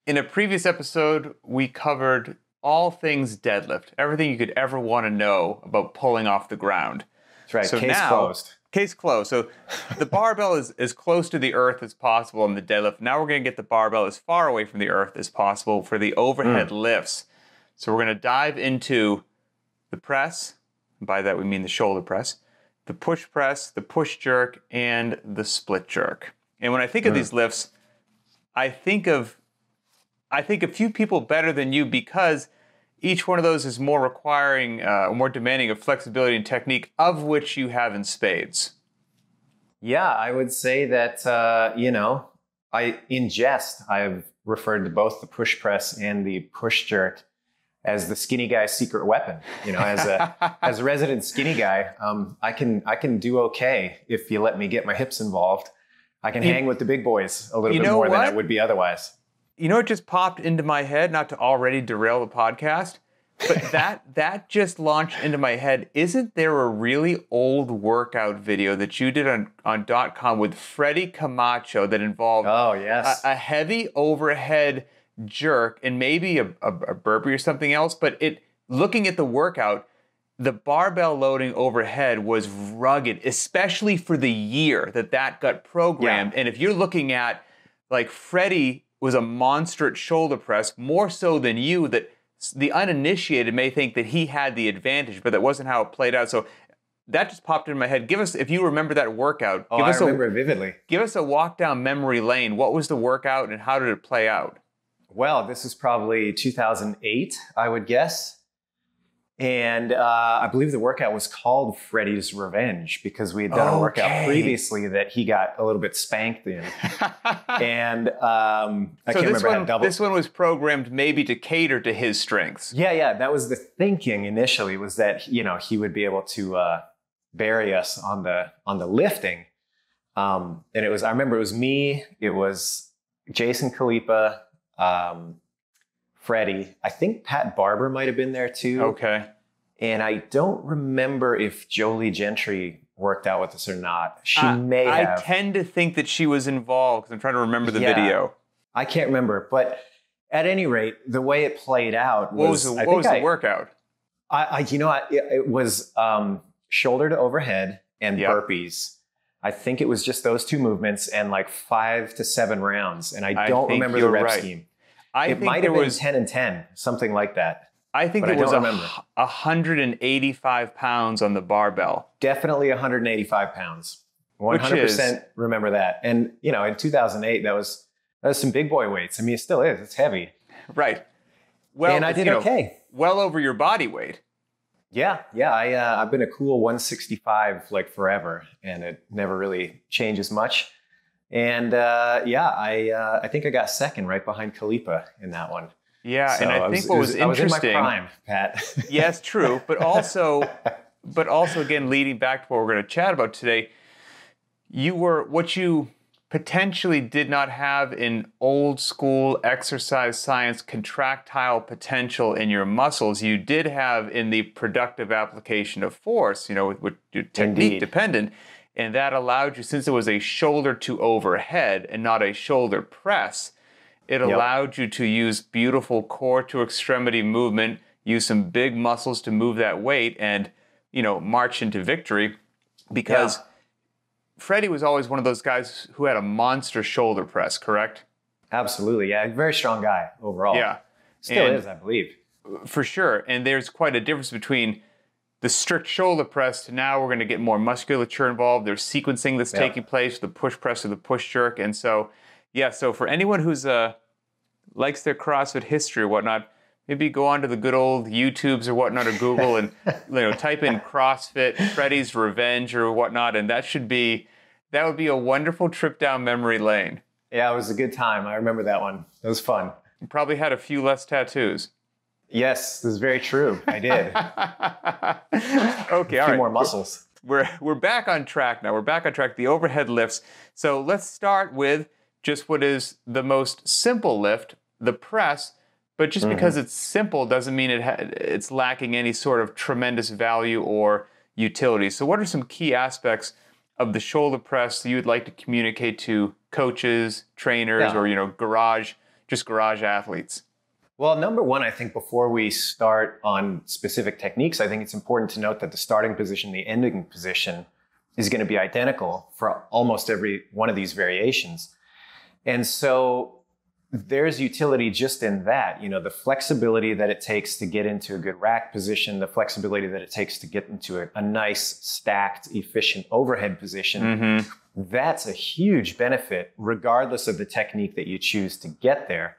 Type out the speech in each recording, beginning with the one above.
In a previous episode, we covered all things deadlift, everything you could ever want to know about pulling off the ground. That's right, So case closed. Case closed. So the barbell is as close to the earth as possible in the deadlift. Now we're going to get the barbell as far away from the earth as possible for the overhead lifts. So we're going to dive into the press. By that we mean the shoulder press, the push press, the push jerk, and the split jerk. And when I think of these lifts, I think a few people better than you because each one of those is more requiring, more demanding of flexibility and technique, of which you have in spades. Yeah, I would say that, in jest, I've referred to both the push press and the push jerk as the skinny guy's secret weapon. As a resident skinny guy, I can do okay if you let me get my hips involved. I can hang with the big boys a little bit more than I would be otherwise. You know, it just popped into my head, not to already derail the podcast, but that just launched into my head. Isn't there a really old workout video that you did on .com with Freddie Camacho that involved a heavy overhead jerk and maybe a burpee or something else? But looking at the workout, the barbell loading overhead was rugged, especially for the year that got programmed. Yeah. And if you're looking at, like, Freddie was a monster at shoulder press, more so than you, that the uninitiated may think that he had the advantage, but that wasn't how it played out. So that just popped into my head. Give us, if you remember that workout. I remember it vividly. Give us a walk down memory lane. What was the workout and how did it play out? Well, this is probably 2008, I would guess. And I believe the workout was called Freddie's Revenge because we had done a workout previously that he got a little bit spanked in. And I can't remember how to double. This one was programmed maybe to cater to his strengths. Yeah. That was the thinking initially, was that, he would be able to bury us on the lifting. And I remember it was me, it was Jason Khalipa, Freddie. I think Pat Barber might have been there too. Okay. And I don't remember if Jolie Gentry worked out with us or not. She may have. I tend to think that she was involved because I'm trying to remember the video. I can't remember. But at any rate, the way it played out was... What was the workout? It was shoulder to overhead and burpees. I think it was just those two movements and like 5 to 7 rounds. And I don't remember the rep scheme. It might have been 10 and 10, something like that. I think it was 185 pounds on the barbell. Definitely 185 pounds. 100% remember that. And, in 2008, that was some big boy weights. I mean, it still is. It's heavy. Right. Well, and I did okay. Well over your body weight. Yeah. I've been a cool 165 like forever, and it never really changes much. And I think I got second right behind Khalipa in that one. Yeah, so and I think what was interesting. I was in my prime, Pat. Yes, true, but also again, leading back to what we're going to chat about today, what you potentially did not have in old school exercise science contractile potential in your muscles, you did have in the productive application of force, with your technique dependent. And that allowed you, since it was a shoulder to overhead and not a shoulder press, it allowed you to use beautiful core to extremity movement, use some big muscles to move that weight and, march into victory. Because Freddie was always one of those guys who had a monster shoulder press, correct? Absolutely, yeah. Very strong guy overall. Yeah. Still is, I believe. For sure. And there's quite a difference between the strict shoulder press to now we're going to get more musculature involved. There's sequencing that's taking place, the push press or the push jerk. And so, so for anyone who's likes their CrossFit history or whatnot, maybe go onto the good old YouTubes or whatnot or Google and type in CrossFit Freddie's Revenge or whatnot, and that would be a wonderful trip down memory lane. Yeah, it was a good time. I remember that one. It was fun. You probably had a few less tattoos. Yes, this is very true. I did. Okay, all right. A few more muscles. We're back on track now. We're back on track. The overhead lifts. So let's start with just what is the most simple lift, the press. But just because it's simple doesn't mean it's lacking any sort of tremendous value or utility. So what are some key aspects of the shoulder press that you would like to communicate to coaches, trainers, or garage just garage athletes? Well, number one, I think before we start on specific techniques, I think it's important to note that the starting position, the ending position is going to be identical for almost every one of these variations. And so there's utility just in that, the flexibility that it takes to get into a good rack position, the flexibility that it takes to get into a nice, stacked, efficient overhead position. Mm-hmm. That's a huge benefit, regardless of the technique that you choose to get there.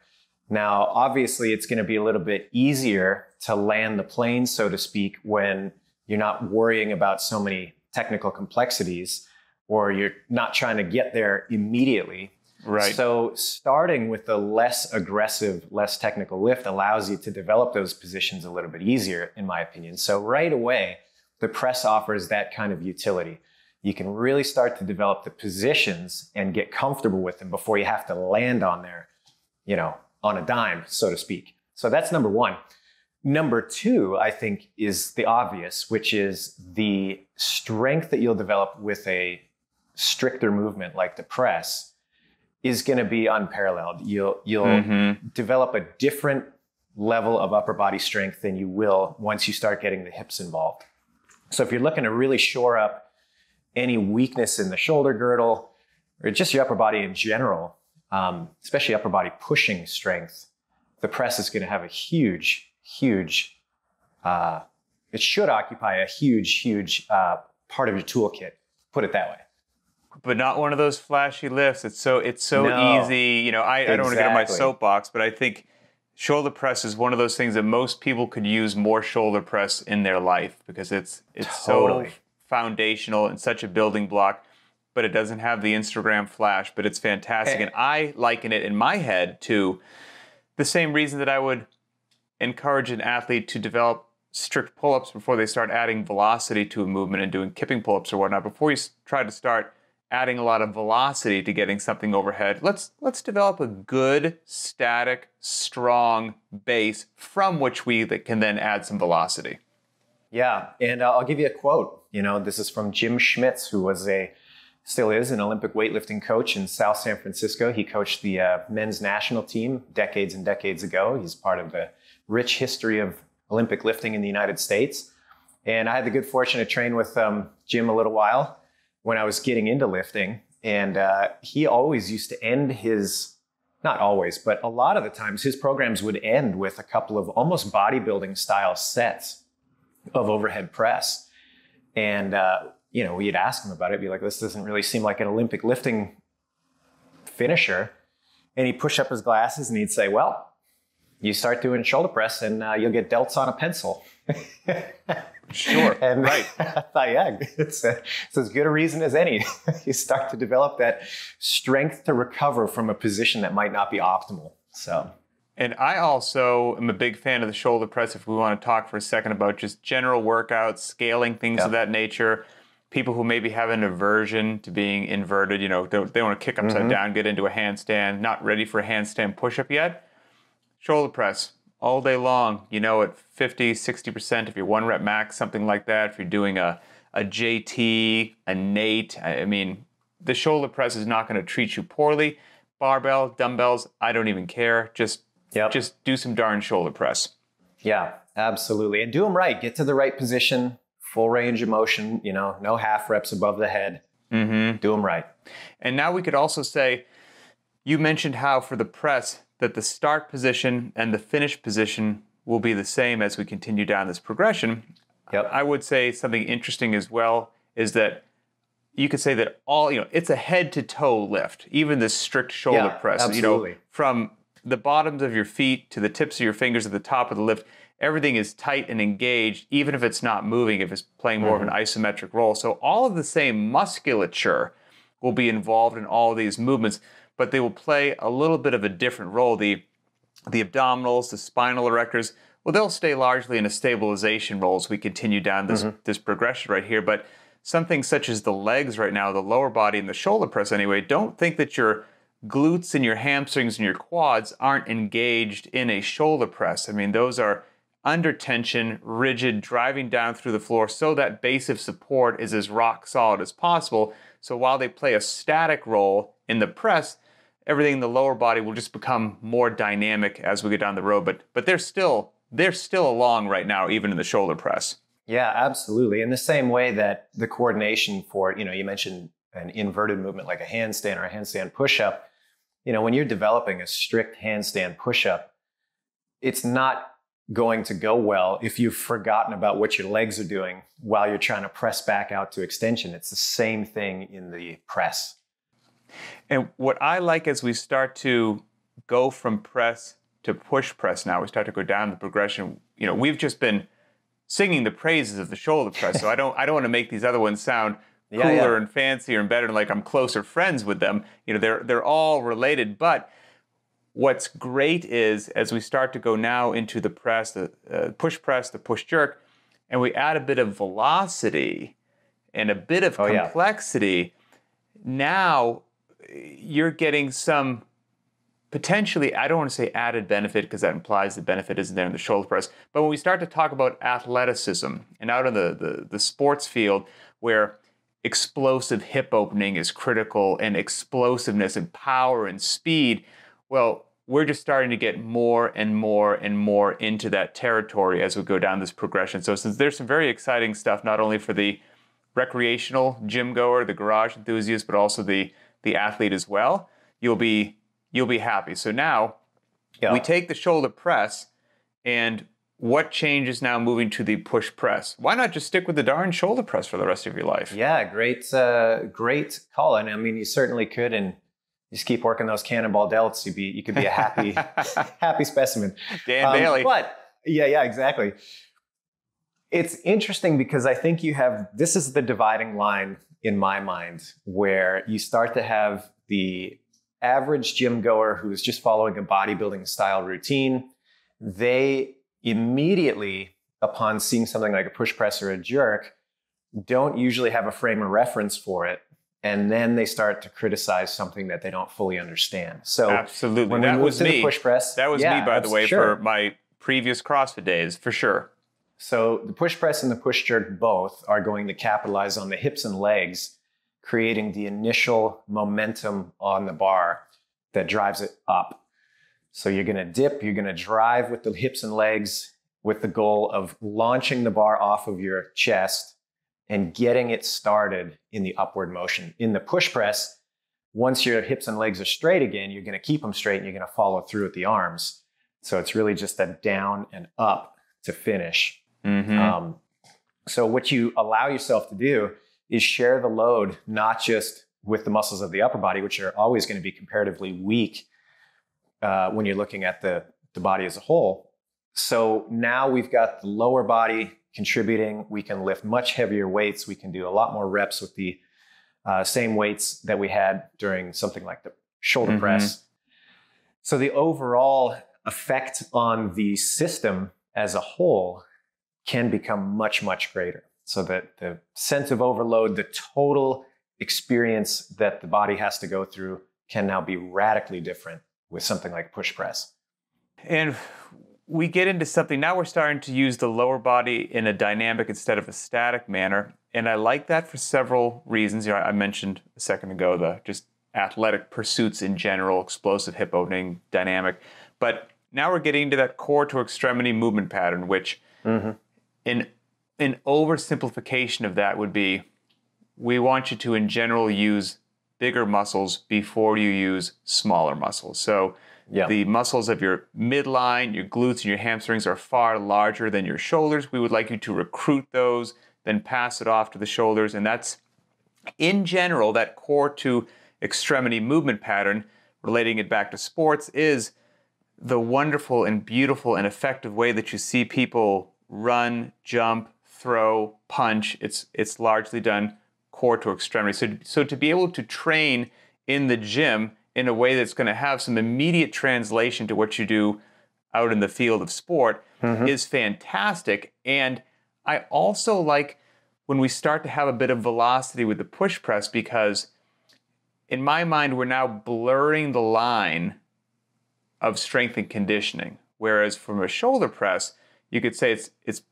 Now, obviously, it's going to be a little bit easier to land the plane, so to speak, when you're not worrying about so many technical complexities, or you're not trying to get there immediately. Right. So starting with a less aggressive, less technical lift allows you to develop those positions a little bit easier, in my opinion. So right away, the press offers that kind of utility. You can really start to develop the positions and get comfortable with them before you have to land on there, on a dime, so to speak. So that's number one. Number two, I think, is the obvious, which is the strength that you'll develop with a stricter movement like the press is going to be unparalleled. You'll develop a different level of upper body strength than you will once you start getting the hips involved. So if you're looking to really shore up any weakness in the shoulder girdle or just your upper body in general, especially upper body pushing strength, the press is going to have a huge, it should occupy a huge part of your toolkit, put it that way. But not one of those flashy lifts. It's so No. easy. I don't want to get on my soapbox, but I think shoulder press is one of those things that most people could use more shoulder press in their life because it's Totally. so foundational and such a building block, but it doesn't have the Instagram flash, but it's fantastic. And I liken it in my head to the same reason that I would encourage an athlete to develop strict pull-ups before they start adding velocity to a movement and doing kipping pull-ups or whatnot. Before you try to start adding a lot of velocity to getting something overhead, let's develop a good, static, strong base from which we can then add some velocity. Yeah, and I'll give you a quote. This is from Jim Schmitz, who still is an Olympic weightlifting coach in South San Francisco. He coached the men's national team decades and decades ago. He's part of the rich history of Olympic lifting in the United States. And I had the good fortune to train with Jim a little while when I was getting into lifting. And he always used to end not always, but a lot of the times his programs would end with a couple of almost bodybuilding style sets of overhead press. And, we'd ask him about it, be like, this doesn't really seem like an Olympic lifting finisher. And he'd push up his glasses and he'd say, well, you start doing shoulder press and you'll get delts on a pencil. Sure. And right. I thought, yeah, it's as good a reason as any. You start to develop that strength to recover from a position that might not be optimal. So. And I also am a big fan of the shoulder press if we want to talk for a second about just general workouts, scaling, things of that nature. People who maybe have an aversion to being inverted, they want to kick upside down, get into a handstand, not ready for a handstand push-up yet. Shoulder press all day long, at 50, 60% if you're 1 rep max, something like that. If you're doing a JT, a Nate, the shoulder press is not going to treat you poorly. Barbell, dumbbells, I don't even care. Just do some darn shoulder press. Yeah, absolutely. And do them right. Get to the right position, full range of motion, no half reps above the head. Do them right. And now we could also say, you mentioned how for the press, that the start position and the finish position will be the same as we continue down this progression. Yep. I would say something interesting as well is that you could say that it's a head to toe lift, even the strict shoulder press. Absolutely. From the bottoms of your feet to the tips of your fingers at the top of the lift, everything is tight and engaged, even if it's not moving, if it's playing more of an isometric role. So all of the same musculature will be involved in all of these movements, but they will play a little bit of a different role. The abdominals, the spinal erectors, well, they'll stay largely in a stabilization role as we continue down this progression right here. But something such as the legs right now, the lower body and the shoulder press anyway, don't think that your glutes and your hamstrings and your quads aren't engaged in a shoulder press. Those are under tension, rigid, driving down through the floor so that base of support is as rock solid as possible. So while they play a static role in the press, everything in the lower body will just become more dynamic as we get down the road. But they're still along right now, even in the shoulder press. Yeah, absolutely. In the same way that the coordination for, you mentioned an inverted movement like a handstand or a handstand push-up. When you're developing a strict handstand push-up, it's not going to go well if you've forgotten about what your legs are doing while you're trying to press back out to extension. It's the same thing in the press. And what I like as we start to go from press to push press now, we start to go down the progression. We've just been singing the praises of the shoulder press, so I don't want to make these other ones sound cooler and fancier and better, and like I'm closer friends with them. They're all related, but what's great is as we start to go now into the press, the push press, the push jerk, and we add a bit of velocity and a bit of complexity, now you're getting some potentially, I don't want to say added benefit because that implies the benefit isn't there in the shoulder press, but when we start to talk about athleticism and out in the sports field where explosive hip opening is critical and explosiveness and power and speed, well, we're just starting to get more and more and more into that territory as we go down this progression. So since there's some very exciting stuff, not only for the recreational gym goer, the garage enthusiast, but also the athlete as well, you'll be happy. So now we take the shoulder press, and what changes now moving to the push press? Why not just stick with the darn shoulder press for the rest of your life? Yeah, great call. And I mean, you certainly could, and just keep working those cannonball delts. You could be a happy, happy specimen. Dan Bailey. But yeah, exactly. It's interesting because I think this is the dividing line in my mind, where you start to have the average gym goer who's just following a bodybuilding style routine. They immediately, upon seeing something like a push press or a jerk, don't usually have a frame of reference for it. And then they start to criticize something that they don't fully understand. So absolutely, when that was me. The push press, that was me, by the way, for my previous CrossFit days, for sure. So the push press and the push jerk both are going to capitalize on the hips and legs, creating the initial momentum on the bar that drives it up. So you're going to dip, you're going to drive with the hips and legs with the goal of launching the bar off of your chest and getting it started in the upward motion. In the push press, once your hips and legs are straight again, you're going to keep them straight and you're going to follow through with the arms. So it's really just a down and up to finish. Mm-hmm. So what you allow yourself to do is share the load, not just with the muscles of the upper body, which are always going to be comparatively weak when you're looking at the body as a whole. So now we've got the lower body contributing. We can lift much heavier weights. We can do a lot more reps with the same weights that we had during something like the shoulder press. So the overall effect on the system as a whole can become much, much greater. So that the sense of overload, the total experience that the body has to go through can now be radically different with something like push press. And we get into something, now we're starting to use the lower body in a dynamic instead of a static manner. And I like that for several reasons. I mentioned a second ago, the just athletic pursuits in general, explosive hip opening, dynamic. But now we're getting into that core to extremity movement pattern, which an oversimplification of that would be, we want you to in general use bigger muscles before you use smaller muscles. So the muscles of your midline, your glutes, and your hamstrings are far larger than your shoulders. We would like you to recruit those, then pass it off to the shoulders. And that's, in general, that core to extremity movement pattern, relating it back to sports, is the wonderful and beautiful and effective way that you see people run, jump, throw, punch. It's largely done core to extremity. So to be able to train in the gym in a way that's going to have some immediate translation to what you do out in the field of sport is fantastic. And I also like when we start to have a bit of velocity with the push press, because in my mind, we're now blurring the line of strength and conditioning. Whereas from a shoulder press, you could say it's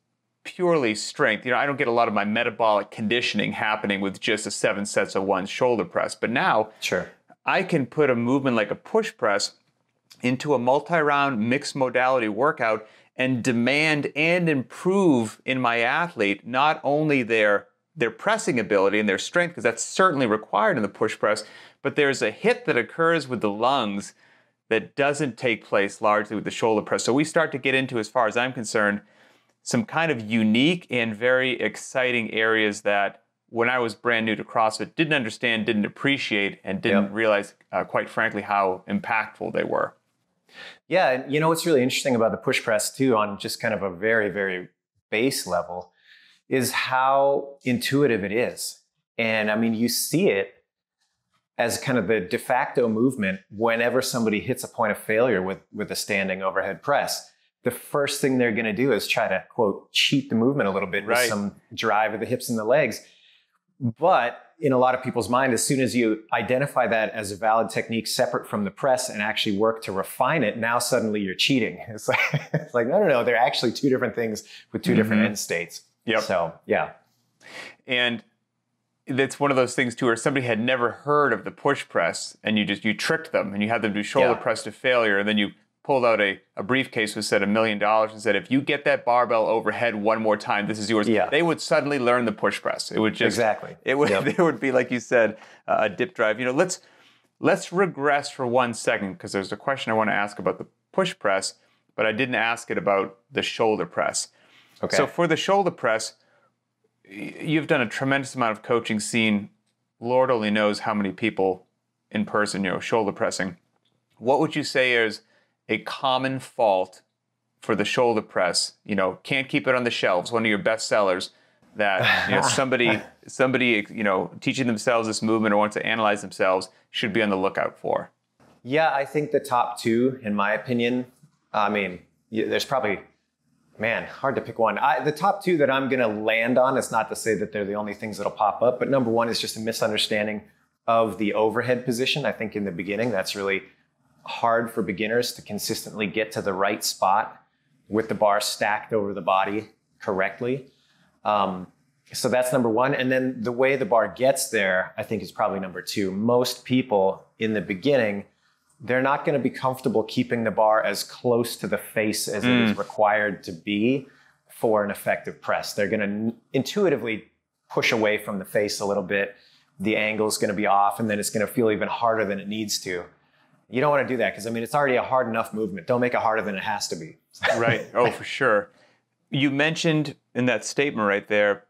purely strength. I don't get a lot of my metabolic conditioning happening with just a 7 sets of one shoulder press. But now, I can put a movement like a push press into a multi-round mixed modality workout and demand and improve in my athlete not only their pressing ability and their strength, because that's certainly required in the push press, but there's a hit that occurs with the lungs that doesn't take place largely with the shoulder press. So we start to get into, as far as I'm concerned, some kind of unique and very exciting areas that when I was brand new to CrossFit, didn't understand, didn't appreciate, and didn't realize, quite frankly, how impactful they were. Yeah, and you know what's really interesting about the push press too, on just kind of a very, very base level, is how intuitive it is. And I mean, you see it as kind of the de facto movement whenever somebody hits a point of failure with a standing overhead press. The first thing they're going to do is try to, quote, cheat the movement a little bit with some drive of the hips and the legs. But in a lot of people's mind, as soon as you identify that as a valid technique separate from the press and actually work to refine it, now suddenly you're cheating. It's like no, they're actually two different things with two different end states. Yep. So, yeah. And that's one of those things too, where somebody had never heard of the push press and you tricked them and you had them do shoulder press to failure, and then you pulled out a briefcase with said $1 million and said, if you get that barbell overhead one more time, this is yours. Yeah. They would suddenly learn the push press. It would just it would there would be, like you said, a dip drive. You know, let's regress for 1 second, because there's a question I want to ask about the push press, but I didn't ask it about the shoulder press. Okay. So for the shoulder press, you've done a tremendous amount of coaching, seen Lord only knows how many people in person, shoulder pressing. What would you say is a common fault for the shoulder press? Can't keep it on the shelves, one of your best sellers, that somebody teaching themselves this movement or wants to analyze themselves should be on the lookout for. Yeah, I think the top two, in my opinion, I mean, there's probably, hard to pick one. The top two that I'm going to land on, it's not to say that they're the only things that'll pop up, but number one is just a misunderstanding of the overhead position. I think in the beginning, that's really hard for beginners to consistently get to the right spot with the bar stacked over the body correctly. So that's number one. And then the way the bar gets there, I think, is probably number two. Most people in the beginning, they're not going to be comfortable keeping the bar as close to the face as it is required to be for an effective press. They're going to intuitively push away from the face a little bit. The angle is going to be off, and then it's going to feel even harder than it needs to. You don't want to do that, because it's already a hard enough movement. Don't make it harder than it has to be. Right. Oh, for sure. You mentioned in that statement right there,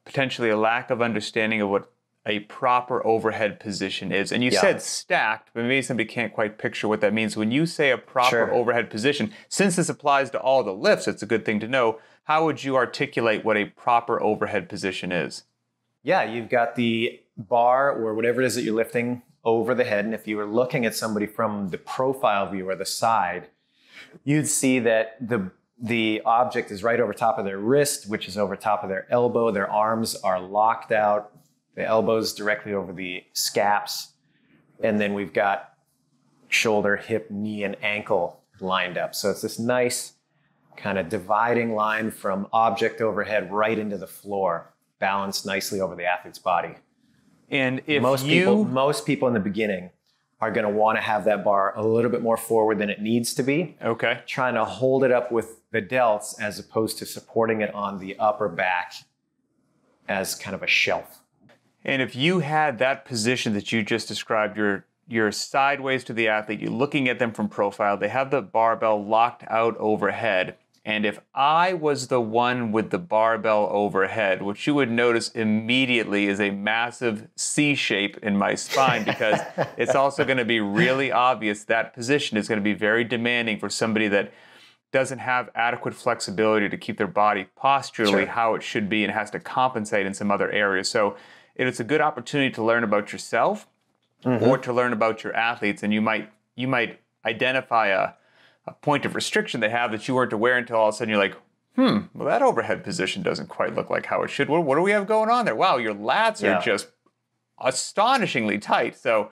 potentially a lack of understanding of what a proper overhead position is. And you said stacked, but maybe somebody can't quite picture what that means. When you say a proper overhead position, since this applies to all the lifts, it's a good thing to know. How would you articulate what a proper overhead position is? Yeah, you've got the bar or whatever it is that you're lifting over the head. And if you were looking at somebody from the profile view or the side, you'd see that the object is right over top of their wrist, which is over top of their elbow. Their arms are locked out. The elbows directly over the scaps. And then we've got shoulder, hip, knee, and ankle lined up. So it's this nice kind of dividing line from object overhead right into the floor, balanced nicely over the athlete's body. And if most people in the beginning are going to want to have that bar a little bit more forward than it needs to be. Okay. Trying to hold it up with the delts as opposed to supporting it on the upper back as kind of a shelf. And if you had that position that you just described, you're sideways to the athlete, you're looking at them from profile, they have the barbell locked out overhead. And if I was the one with the barbell overhead, what you would notice immediately is a massive C shape in my spine, because it's also going to be really obvious that position is going to be very demanding for somebody that doesn't have adequate flexibility to keep their body posturally how it should be and has to compensate in some other areas. So it's a good opportunity to learn about yourself or to learn about your athletes, and you might identify a point of restriction they have that you weren't aware until all of a sudden you're like, well, that overhead position doesn't quite look like how it should. What do we have going on there? Wow, your lats are just astonishingly tight. So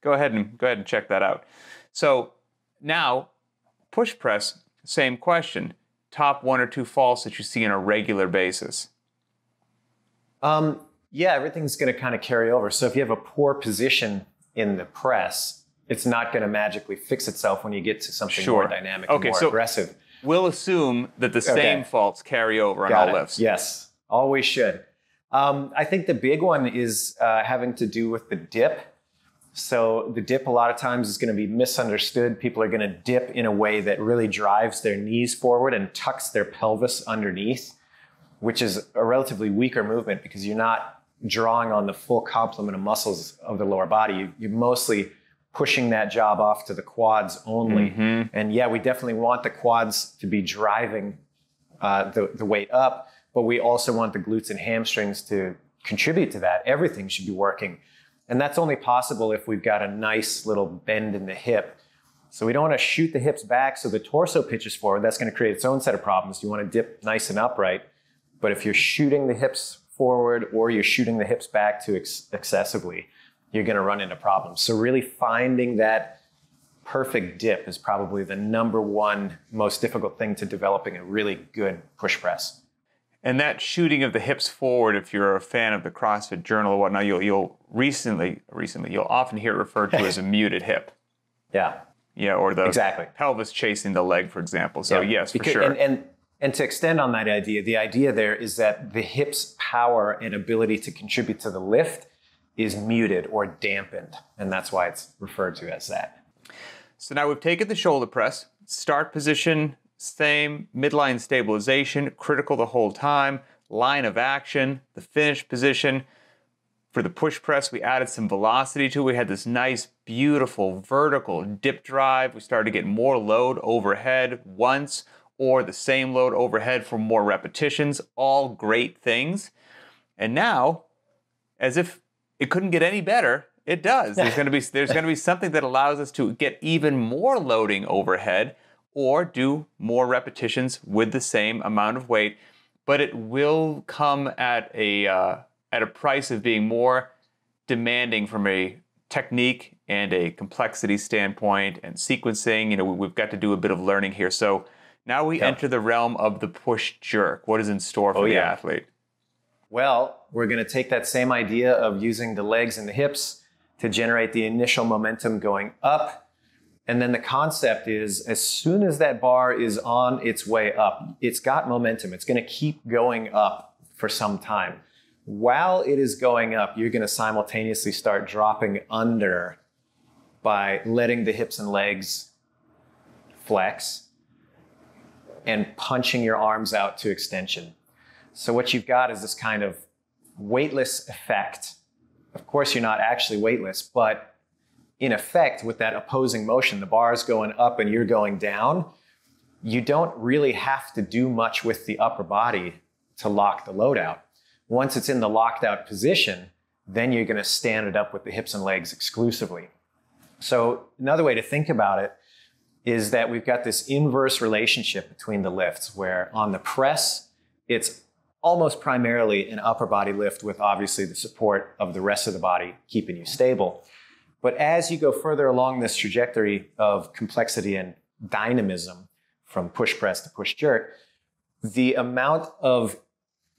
go ahead and check that out. So now, push press, same question. Top 1 or 2 faults that you see on a regular basis. Everything's going to kind of carry over. So if you have a poor position in the press, it's not going to magically fix itself when you get to something more dynamic and more aggressive. We'll assume that the same faults carry over on all lifts. Yes, always should. I think the big one is having to do with the dip. So the dip a lot of times is going to be misunderstood. People are going to dip in a way that really drives their knees forward and tucks their pelvis underneath, which is a relatively weaker movement because you're not drawing on the full complement of muscles of the lower body. You're mostly pushing that job off to the quads only. And yeah, we definitely want the quads to be driving the weight up, but we also want the glutes and hamstrings to contribute to that. Everything should be working. And that's only possible if we've got a nice little bend in the hip. So we don't want to shoot the hips back so the torso pitches forward. That's going to create its own set of problems. You want to dip nice and upright. But if you're shooting the hips forward or you're shooting the hips back too excessively, you're going to run into problems. So really finding that perfect dip is probably the number one most difficult thing to developing a really good push press. And that shooting of the hips forward, if you're a fan of the CrossFit Journal or whatnot, you'll often hear it referred to as a muted hip. Yeah. Yeah, or the pelvis chasing the leg, for example. So yes, for sure. And to extend on that idea, the idea there is that the hip's power and ability to contribute to the lift is muted or dampened. And that's why it's referred to as that. So now we've taken the shoulder press, start position, same, midline stabilization, critical the whole time, line of action, the finish position. For the push press, we added some velocity to it. We had this nice, beautiful, vertical dip drive. We started to get more load overhead once, or the same load overhead for more repetitions. All great things. And now, as if it couldn't get any better, it does. There's going to be something that allows us to get even more loading overhead, or do more repetitions with the same amount of weight, but it will come at a price of being more demanding from a technique and a complexity standpoint and sequencing. You know, we've got to do a bit of learning here. So now we enter the realm of the push jerk. What is in store for the athlete? Well, we're going to take that same idea of using the legs and the hips to generate the initial momentum going up. And then the concept is, as soon as that bar is on its way up, it's got momentum. It's going to keep going up for some time. While it is going up, you're going to simultaneously start dropping under by letting the hips and legs flex and punching your arms out to extension. So what you've got is this kind of weightless effect. Of course, you're not actually weightless, but in effect, with that opposing motion, the bar is going up and you're going down, you don't really have to do much with the upper body to lock the load out. Once it's in the locked out position, then you're going to stand it up with the hips and legs exclusively. So another way to think about it is that we've got this inverse relationship between the lifts, where on the press, it's almost primarily an upper body lift with obviously the support of the rest of the body keeping you stable. But as you go further along this trajectory of complexity and dynamism from push press to push jerk, the amount of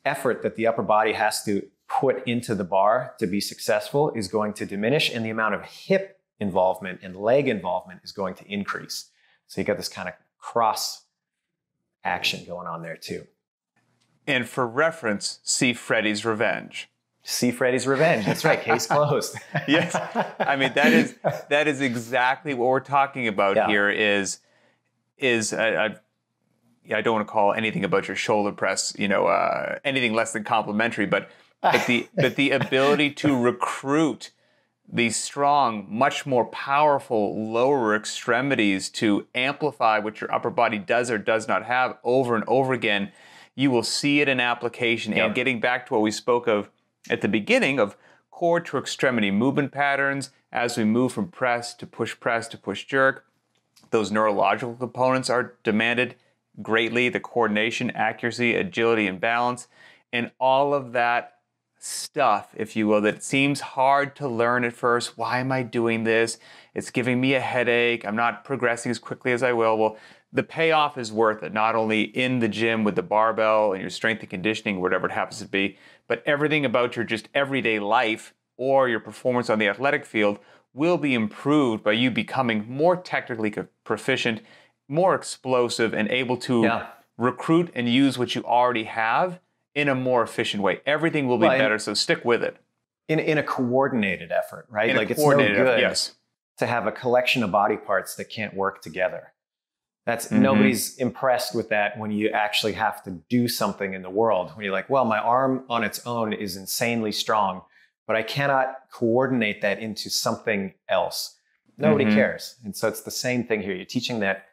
effort that the upper body has to put into the bar to be successful is going to diminish, and the amount of hip involvement and leg involvement is going to increase. So you got this kind of cross action going on there too. And for reference, see Freddy's Revenge. See Freddy's Revenge. That's right. Case closed. Yes. I mean, that is exactly what we're talking about here is I don't want to call anything about your shoulder press, anything less than complimentary, but the ability to recruit these strong, much more powerful lower extremities to amplify what your upper body does or does not have over and over again. You will see it in application. And getting back to what we spoke of at the beginning of core to extremity movement patterns, as we move from press to push jerk, those neurological components are demanded greatly, the coordination, accuracy, agility, and balance, and all of that stuff, if you will, that seems hard to learn at first. Why am I doing this? It's giving me a headache. I'm not progressing as quickly as I will. Well, the payoff is worth it, not only in the gym with the barbell and your strength and conditioning, whatever it happens to be, but everything about your just everyday life or your performance on the athletic field will be improved by you becoming more technically proficient, more explosive, and able to recruit and use what you already have in a more efficient way. Everything will be better, so stick with it. In a coordinated effort, right? Like it's no good yes. to have a collection of body parts that can't work together. That's nobody's impressed with that when you actually have to do something in the world. When you're like, well, my arm on its own is insanely strong, but I cannot coordinate that into something else. Nobody cares. And so it's the same thing here. You're teaching that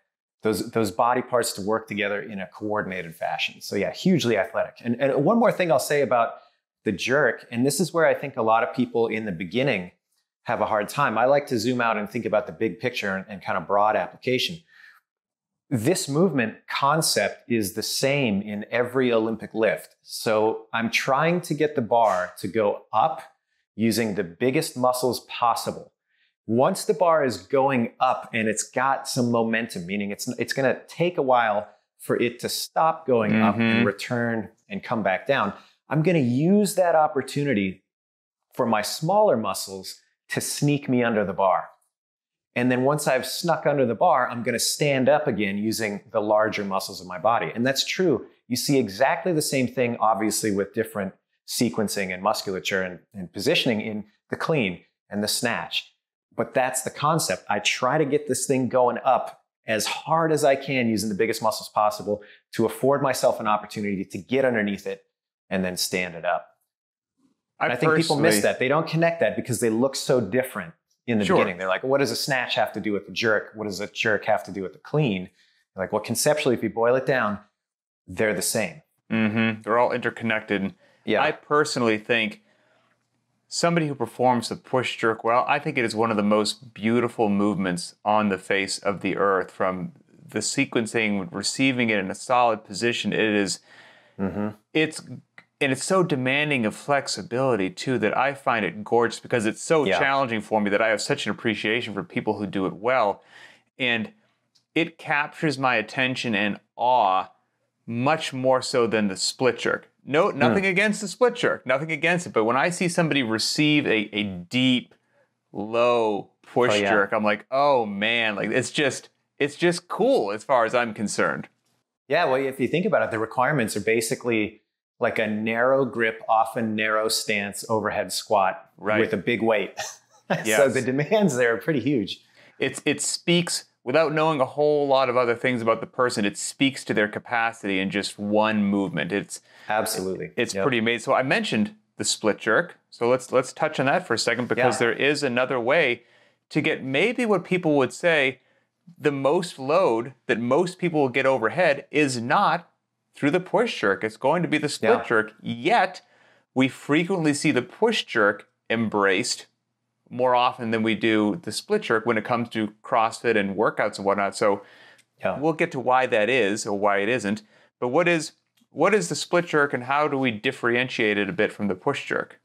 those body parts to work together in a coordinated fashion. So yeah, hugely athletic. And one more thing I'll say about the jerk, and this is where I think a lot of people in the beginning have a hard time. I like to zoom out and think about the big picture and kind of broad application. This movement concept is the same in every Olympic lift. So I'm trying to get the bar to go up using the biggest muscles possible. Once the bar is going up and it's got some momentum, meaning it's going to take a while for it to stop going up and return and come back down, I'm going to use that opportunity for my smaller muscles to sneak me under the bar. And then once I've snuck under the bar, I'm going to stand up again using the larger muscles of my body. And that's true. You see exactly the same thing, obviously, with different sequencing and musculature and positioning in the clean and the snatch. But that's the concept. I try to get this thing going up as hard as I can using the biggest muscles possible to afford myself an opportunity to get underneath it and then stand it up. I think people miss that. They don't connect that because they look so different in the beginning. They're like, what does a snatch have to do with the jerk? What does a jerk have to do with the clean? They're like, well, conceptually, if you boil it down, they're the same. They're all interconnected. Yeah. I personally think somebody who performs the push jerk well, I think it is one of the most beautiful movements on the face of the earth. From the sequencing, receiving it in a solid position, it is, it's so demanding of flexibility too that I find it gorgeous because it's so challenging for me that I have such an appreciation for people who do it well. And it captures my attention and awe much more so than the split jerk. No, nothing against the split jerk, nothing against it. But when I see somebody receive a deep, low push jerk, I'm like, oh man, like it's just cool as far as I'm concerned. Yeah, well, if you think about it, the requirements are basically like a narrow grip, often narrow stance overhead squat with a big weight. So the demands there are pretty huge. It speaks, without knowing a whole lot of other things about the person, it speaks to their capacity in just one movement. It's pretty amazing. So I mentioned the split jerk. So let's touch on that for a second because there is another way to get maybe what people would say the most load that most people will get overhead is not through the push jerk. It's going to be the split jerk. Yet, we frequently see the push jerk embraced more often than we do the split jerk when it comes to CrossFit and workouts and whatnot. So we'll get to why that is or why it isn't. But what is the split jerk and how do we differentiate it a bit from the push jerk?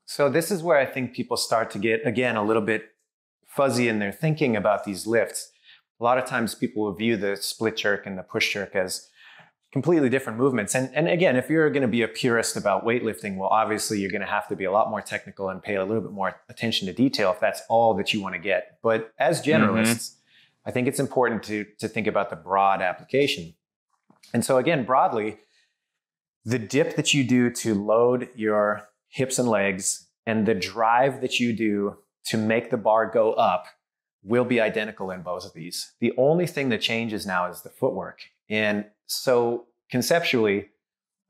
So this is where I think people start to get, again, a little bit fuzzy in their thinking about these lifts. A lot of times people will view the split jerk and the push jerk as completely different movements. And again, if you're going to be a purist about weightlifting, well, obviously you're going to have to be a lot more technical and pay a little bit more attention to detail if that's all that you want to get. But as generalists, I think it's important to think about the broad application. And so again, broadly, the dip that you do to load your hips and legs and the drive that you do to make the bar go up will be identical in both of these. The only thing that changes now is the footwork. And so conceptually,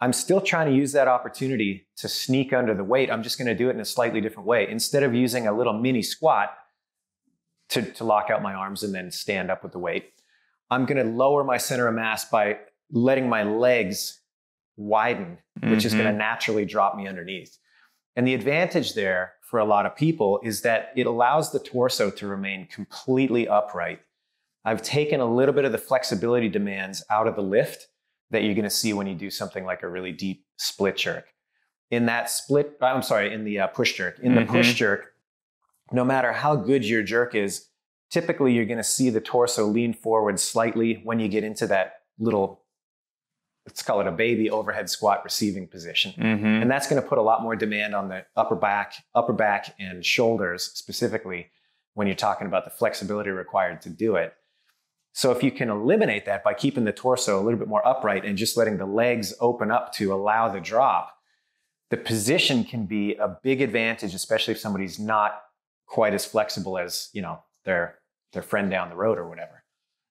I'm still trying to use that opportunity to sneak under the weight. I'm just going to do it in a slightly different way. Instead of using a little mini squat to lock out my arms and then stand up with the weight, I'm going to lower my center of mass by letting my legs widen, which is going to naturally drop me underneath. And the advantage there for a lot of people is that it allows the torso to remain completely upright. I've taken a little bit of the flexibility demands out of the lift that you're going to see when you do something like a really deep split jerk. In the push jerk. In the push jerk, no matter how good your jerk is, typically you're going to see the torso lean forward slightly when you get into that little let's call it a baby overhead squat receiving position. Mm-hmm. And that's going to put a lot more demand on the upper back and shoulders specifically when you're talking about the flexibility required to do it. So if you can eliminate that by keeping the torso a little bit more upright and just letting the legs open up to allow the drop, the position can be a big advantage, especially if somebody's not quite as flexible as, you know, their friend down the road or whatever.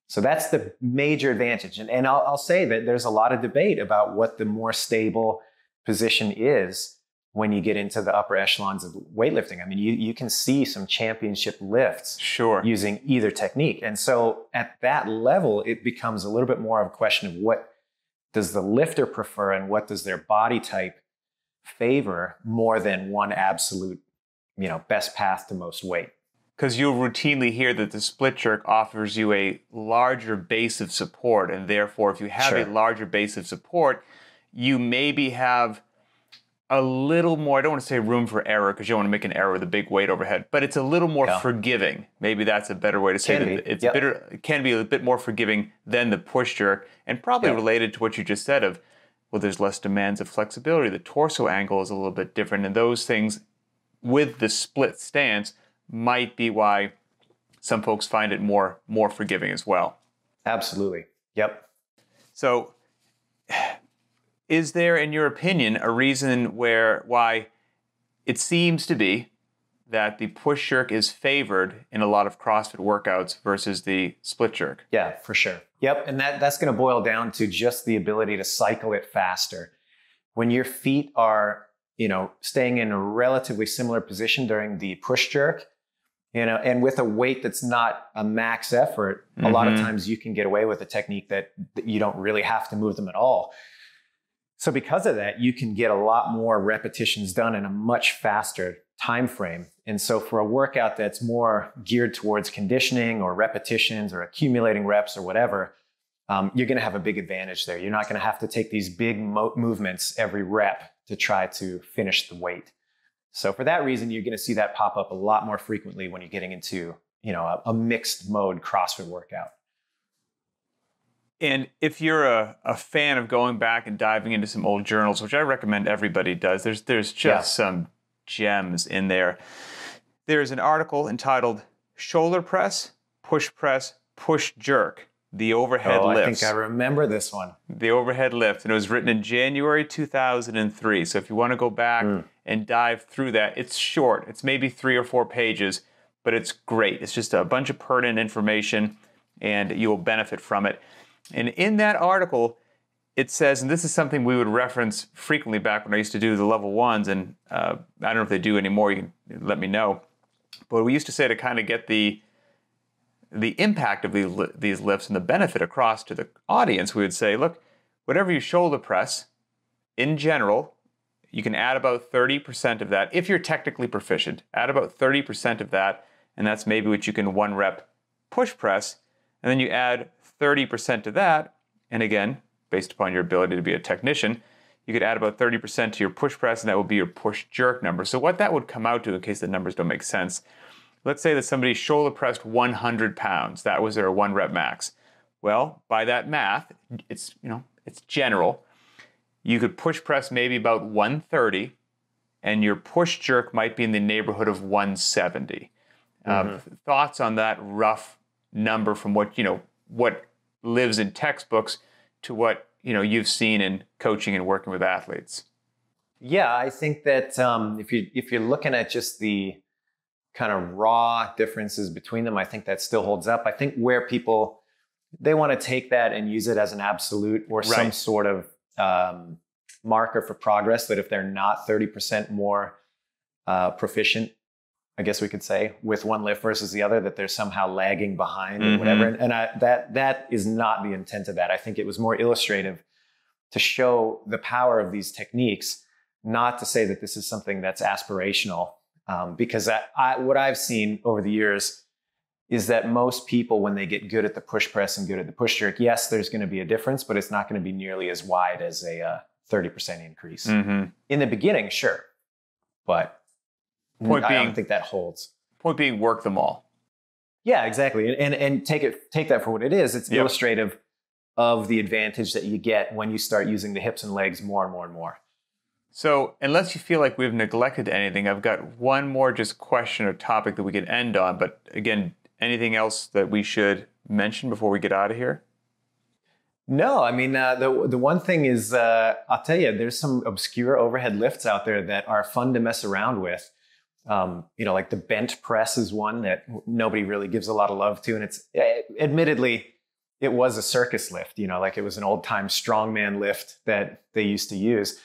So that's the major advantage. And I'll say that there's a lot of debate about what the more stable position is when you get into the upper echelons of weightlifting. I mean, you can see some championship lifts using either technique. And so at that level, it becomes a little bit more of a question of what does the lifter prefer and what does their body type favor more than one absolute, you know, best path to most weight. Because you'll routinely hear that the split jerk offers you a larger base of support. And therefore, if you have a larger base of support, you maybe have a little more, I don't want to say room for error because you don't want to make an error with a big weight overhead, but it's a little more forgiving. Maybe that's a better way to say that. It can be a bit more forgiving than the push jerk, and probably related to what you just said of, well, there's less demands of flexibility. The torso angle is a little bit different, and those things with the split stance might be why some folks find it more forgiving as well. Absolutely. Yep. So is there, in your opinion, a reason why it seems to be that the push jerk is favored in a lot of CrossFit workouts versus the split jerk? Yeah, for sure. Yep. And that's going to boil down to just the ability to cycle it faster. When your feet are, you know, staying in a relatively similar position during the push jerk, you know, and with a weight that's not a max effort, a lot of times you can get away with a technique that you don't really have to move them at all. So because of that, you can get a lot more repetitions done in a much faster time frame. And so for a workout that's more geared towards conditioning or repetitions or accumulating reps or whatever, you're going to have a big advantage there. You're not going to have to take these big movements every rep to try to finish the weight. So for that reason, you're going to see that pop up a lot more frequently when you're getting into, you know, a mixed mode CrossFit workout. And if you're a fan of going back and diving into some old journals, which I recommend everybody does, there's just some gems in there. There's an article entitled Shoulder Press, Push Jerk, the Overhead Lifts. I think I remember this one. The Overhead Lift, and it was written in January 2003. So if you want to go back and dive through that, it's short. It's maybe 3 or 4 pages, but it's great. It's just a bunch of pertinent information, and you will benefit from it. And in that article, it says, and this is something we would reference frequently back when I used to do the level 1s, and I don't know if they do anymore, you can let me know. But we used to say to kind of get the impact of these lifts and the benefit across to the audience, we would say, look, whatever you shoulder press, in general, you can add about 30% of that. If you're technically proficient, add about 30% of that, and that's maybe what you can 1 rep push press, and then you add 30% to that, and again, based upon your ability to be a technician, you could add about 30% to your push press, and that would be your push jerk number. So what that would come out to, in case the numbers don't make sense, let's say that somebody shoulder pressed 100 pounds. That was their 1 rep max. Well, by that math, it's general. You could push press maybe about 130, and your push jerk might be in the neighborhood of 170. Thoughts on that rough number from what lives in textbooks to what you've seen in coaching and working with athletes? Yeah, I think that if you're looking at just the kind of raw differences between them, I think that still holds up. I think where people, they want to take that and use it as an absolute or some sort of marker for progress, that if they're not 30% more proficient, I guess we could say, with one lift versus the other, that they're somehow lagging behind or whatever. And that is not the intent of that. I think it was more illustrative to show the power of these techniques, not to say that this is something that's aspirational. Because what I've seen over the years is that most people, when they get good at the push press and good at the push jerk, yes, there's going to be a difference, but it's not going to be nearly as wide as a 30% increase. In the beginning, sure. But I don't think that holds. Point being, work them all. Yeah, exactly. And take that for what it is. It's illustrative of the advantage that you get when you start using the hips and legs more and more and more. So unless you feel like we've neglected anything, I've got one more just question or topic that we could end on. But again, anything else that we should mention before we get out of here? No, I mean, the one thing is, I'll tell you, there's some obscure overhead lifts out there that are fun to mess around with. Like the bent press is one that nobody really gives a lot of love to. And it's admittedly, it was a circus lift, like it was an old time strongman lift that they used to use.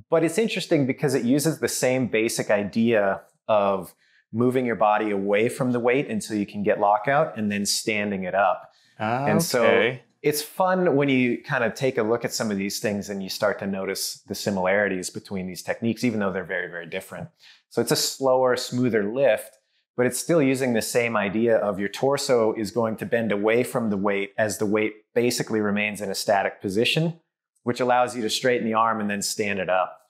But it's interesting because it uses the same basic idea of moving your body away from the weight until you can get lockout and then standing it up. And so it's fun when you kind of take a look at some of these things and you start to notice the similarities between these techniques, even though they're very, very different. So it's a slower, smoother lift, but it's still using the same idea of your torso is going to bend away from the weight as the weight basically remains in a static position, which allows you to straighten the arm and then stand it up.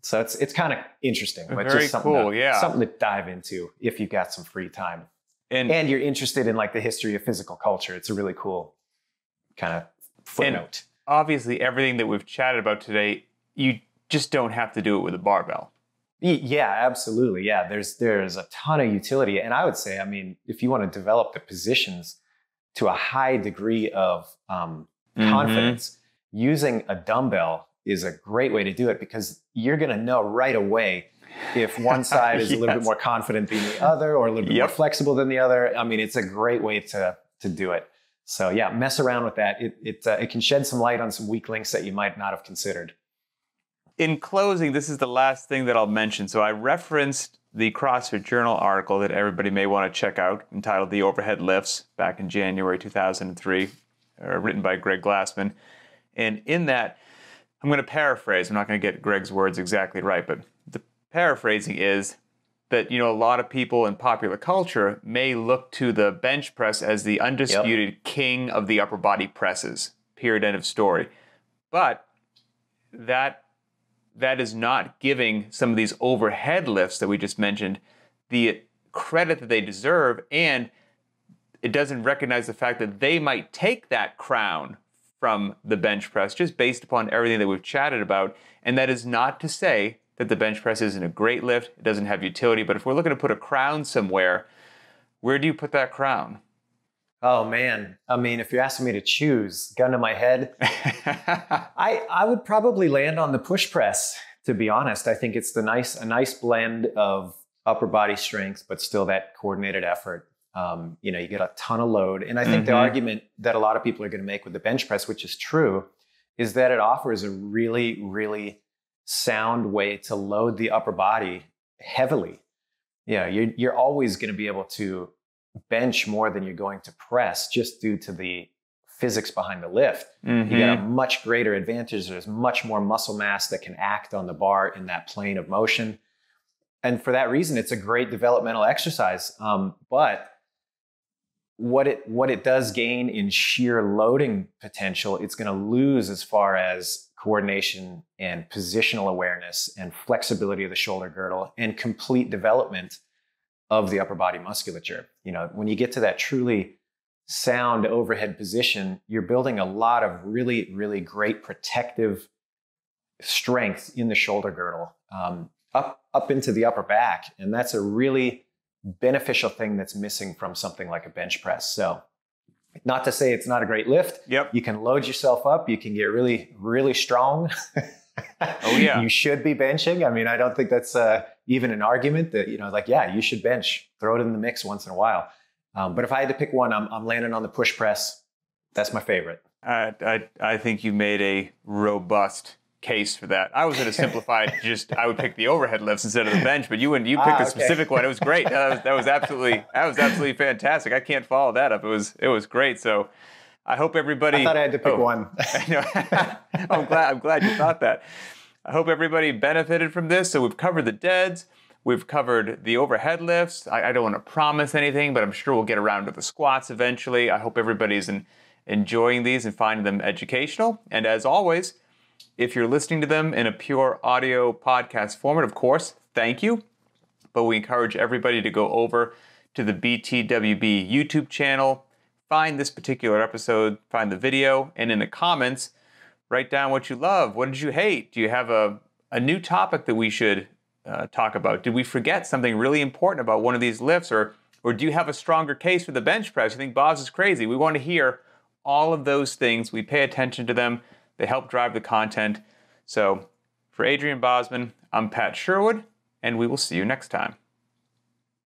So it's kind of interesting. But Very just something cool, something to dive into if you've got some free time. And you're interested in like the history of physical culture. It's a really cool kind of footnote. And obviously, everything that we've chatted about today, you just don't have to do it with a barbell. Yeah, absolutely. Yeah, there's a ton of utility. And I would say, I mean, if you want to develop the positions to a high degree of confidence, using a dumbbell is a great way to do it because you're going to know right away if one side is a little bit more confident than the other or a little bit more flexible than the other. I mean, it's a great way to do it. So yeah, mess around with that. It can shed some light on some weak links that you might not have considered. In closing, this is the last thing that I'll mention. So I referenced the CrossFit Journal article that everybody may want to check out entitled The Overhead Lifts back in January 2003, written by Greg Glassman. And in that, I'm going to paraphrase. I'm not going to get Greg's words exactly right, but the paraphrasing is that, a lot of people in popular culture may look to the bench press as the undisputed king of the upper body presses, period, end of story. But that is not giving some of these overhead lifts that we just mentioned the credit that they deserve, and it doesn't recognize the fact that they might take that crown from the bench press just based upon everything that we've chatted about. And that is not to say that the bench press isn't a great lift, it doesn't have utility, but if we're looking to put a crown somewhere, where do you put that crown? Oh man, I mean, if you're asking me to choose, gun to my head, I would probably land on the push press, to be honest. I think it's a nice blend of upper body strength, but still that coordinated effort. You get a ton of load. And I think the argument that a lot of people are going to make with the bench press, which is true, is that it offers a really, really sound way to load the upper body heavily. You're always going to be able to bench more than you're going to press just due to the physics behind the lift. You get a much greater advantage. There's much more muscle mass that can act on the bar in that plane of motion. And for that reason, it's a great developmental exercise. But what it does gain in sheer loading potential, it's going to lose as far as coordination and positional awareness and flexibility of the shoulder girdle and complete development of the upper body musculature. When you get to that truly sound overhead position, you're building a lot of really, really great protective strength in the shoulder girdle, up into the upper back. And that's a really beneficial thing that's missing from something like a bench press. So not to say it's not a great lift. You can load yourself up. You can get really, really strong. Oh yeah. You should be benching. I mean, I don't think that's even an argument that, you should bench, throw it in the mix once in a while. But if I had to pick one, I'm landing on the push press. That's my favorite. I think you made a robust case for that. I was going to simplify it. I would pick the overhead lifts instead of the bench, but you picked a specific one. It was great. That was absolutely fantastic. I can't follow that up. It was great. So I hope everybody. I thought I had to pick one. I'm glad you thought that. I hope everybody benefited from this. So we've covered the deads. We've covered the overhead lifts. I don't want to promise anything, but I'm sure we'll get around to the squats eventually. I hope everybody's enjoying these and finding them educational. And as always, if you're listening to them in a pure audio podcast format, of course, thank you. But we encourage everybody to go over to the btwb YouTube channel, find this particular episode, find the video, and in the comments, write down what you love. What did you hate? Do you have a new topic that we should talk about? Did we forget something really important about one of these lifts? Or do you have a stronger case for the bench press? You think Boz is crazy? We want to hear all of those things. We pay attention to them. They help drive the content. So for Adrian Bosman, I'm Pat Sherwood, and we will see you next time.